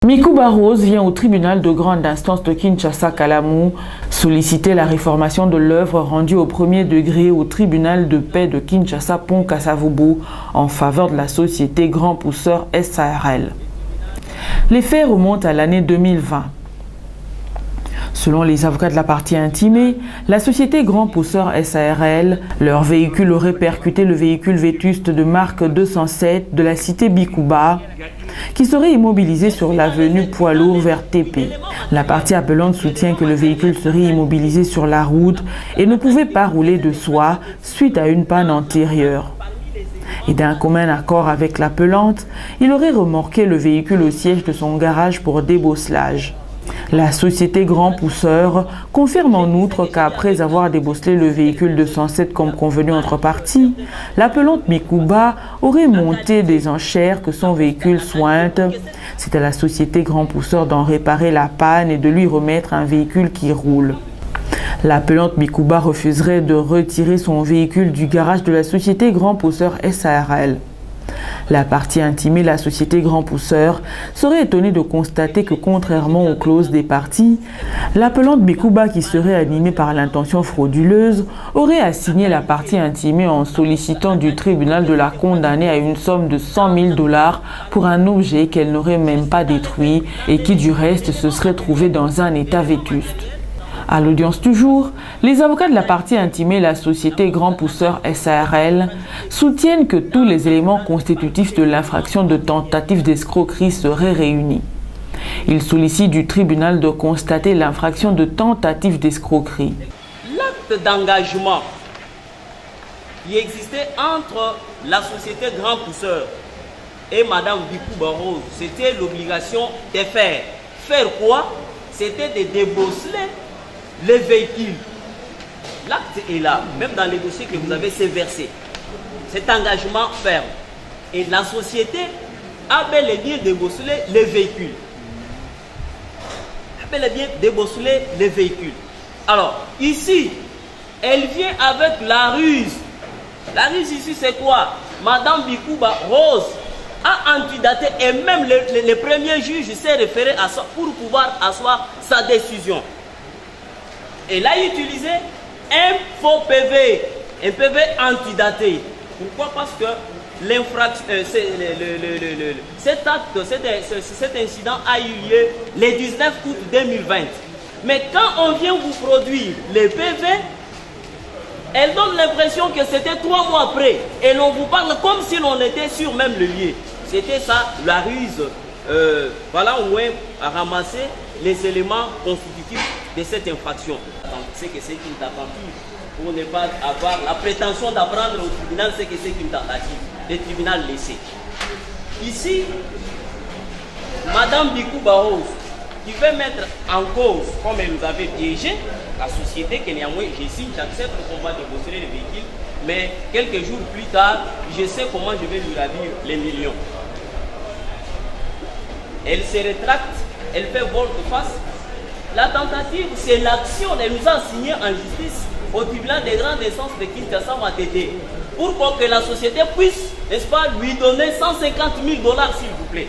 Mikouba Rose vient au tribunal de grande instance de Kinshasa-Kalamu solliciter la réformation de l'œuvre rendue au premier degré au tribunal de paix de Kinshasa-Pont-Kasavubu en faveur de la société Grand Pousseur SARL. Les faits remontent à l'année 2020. Selon les avocats de la partie intimée, la société Grand Pousseur SARL, leur véhicule aurait percuté le véhicule vétuste de marque 207 de la cité Bikouba, qui serait immobilisé sur l'avenue Poids Lourd vers TP. La partie appelante soutient que le véhicule serait immobilisé sur la route et ne pouvait pas rouler de soi suite à une panne antérieure. Et d'un commun accord avec l'appelante, il aurait remorqué le véhicule au siège de son garage pour débosselage. La société Grand Pousseur confirme en outre qu'après avoir débosselé le véhicule 207 comme convenu entre parties, l'appelante Mikouba aurait monté des enchères que son véhicule sointe. C'est à la société Grand Pousseur d'en réparer la panne et de lui remettre un véhicule qui roule. L'appelante Mikouba refuserait de retirer son véhicule du garage de la société Grand Pousseur SARL. La partie intimée, la société Grand Pousseur, serait étonnée de constater que, contrairement aux clauses des parties, l'appelante Mikouba, qui serait animée par l'intention frauduleuse, aurait assigné la partie intimée en sollicitant du tribunal de la condamner à une somme de 100 000 $ pour un objet qu'elle n'aurait même pas détruit et qui, du reste, se serait trouvé dans un état vétuste. À l'audience du jour, les avocats de la partie intimée, la société Grand Pousseur SARL, soutiennent que tous les éléments constitutifs de l'infraction de tentative d'escroquerie seraient réunis. Ils sollicitent du tribunal de constater l'infraction de tentative d'escroquerie. L'acte d'engagement qui existait entre la société Grand Pousseur et Madame Mikouba Rose, c'était l'obligation de faire. Faire quoi? C'était de débosseler les véhicules. L'acte est là, même dans les dossiers que vous avez, c'est versé. Cet engagement ferme. Et la société a bel et bien débosselé les véhicules. A bel et bien débosselé les véhicules. Alors, ici, elle vient avec la ruse. La ruse ici, c'est quoi? Madame Mikouba Rose a antidaté et même le premier juge s'est référé à ça pour pouvoir asseoir sa décision. Elle a utilisé un faux PV, un PV antidaté. Pourquoi? Parce que l'infraction, cet incident a eu lieu le 19 août 2020. Mais quand on vient vous produire les PV, elle donne l'impression que c'était 3 mois après. Et l'on vous parle comme si l'on était sur même le lieu. C'était ça, la ruse. Voilà au moins à ramasser les éléments constitutifs de cette infraction. C'est que c'est une tentative. Pour ne pas avoir la prétention d'apprendre au tribunal, c'est que c'est une tentative. Le tribunal laissé. Ici, Madame Mikouba Rose, qui veut mettre en cause, comme elle nous avait piégé, la société, que néanmoins, je signe, j'accepte qu'on va débosseler les véhicules, mais quelques jours plus tard, je sais comment je vais lui ravir les millions. Elle se rétracte, elle fait volte-face. La tentative, c'est l'action. Elle nous a signé en justice au tribunal des grandes instances de Kinshasa-Matete pour que la société puisse, n'est-ce pas, lui donner 150 000 $, s'il vous plaît.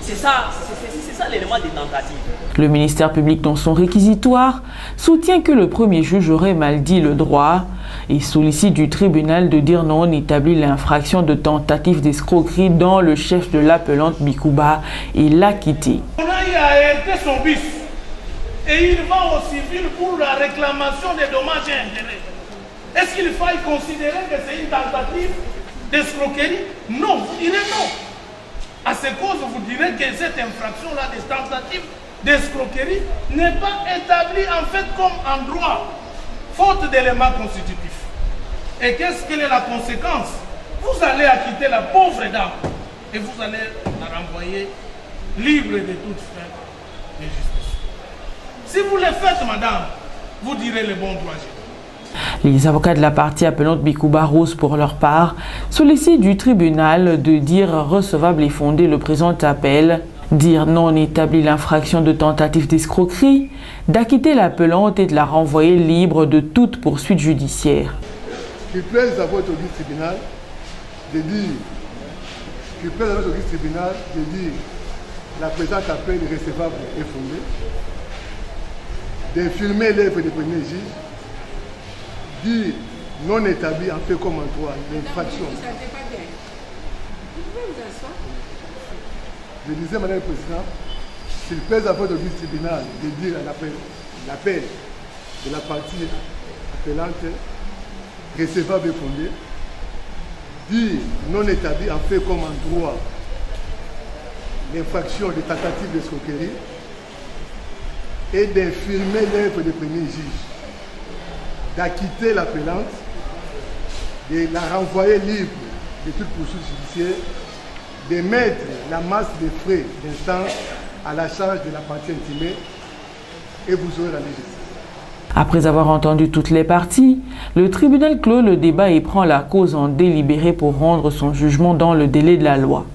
C'est ça l'élément des tentatives. Le ministère public, dans son réquisitoire, soutient que le premier juge aurait mal dit le droit et sollicite du tribunal de dire non établit l'infraction de tentative d'escroquerie dont le chef de l'appelante Mikouba et l'a quitté. On a arrêté son bus et il va au civil pour la réclamation des dommages et intérêts. Est-ce qu'il faille considérer que c'est une tentative d'escroquerie? Non, vous direz non. À ces causes, vous direz que cette infraction-là de tentative d'escroquerie n'est pas établie en fait comme en droit, faute d'éléments constitutifs. Et quelle est la conséquence? Vous allez acquitter la pauvre dame et vous allez la renvoyer libre de toute fin de justice. Si vous le faites, madame, vous direz le bon droit. Les avocats de la partie appelante Mikouba Rose, pour leur part, sollicitent du tribunal de dire recevable et fondé le présent appel, dire non établi l'infraction de tentative d'escroquerie, d'acquitter l'appelante et de la renvoyer libre de toute poursuite judiciaire. Qu'il plaise à votre tribunal de dire la présente appel recevable est fondée, d'infirmer l'œuvre du premier juge, dire non établi en fait comme en droit l'infraction. Je disais, Madame la Présidente, s'il pèse à votre audience tribunal de dire l'appel de la partie appelante recevable et fondée, dire non établi en fait comme en droit l'infraction de tentative d'escroquerie et d'infirmer l'œuvre du premier juge, d'acquitter l'appelante, de la renvoyer libre de toute poursuite judiciaire, de mettre la masse des frais d'instance à la charge de la partie intimée et vous aurez la justice. Après avoir entendu toutes les parties, le tribunal clôt le débat et prend la cause en délibéré pour rendre son jugement dans le délai de la loi.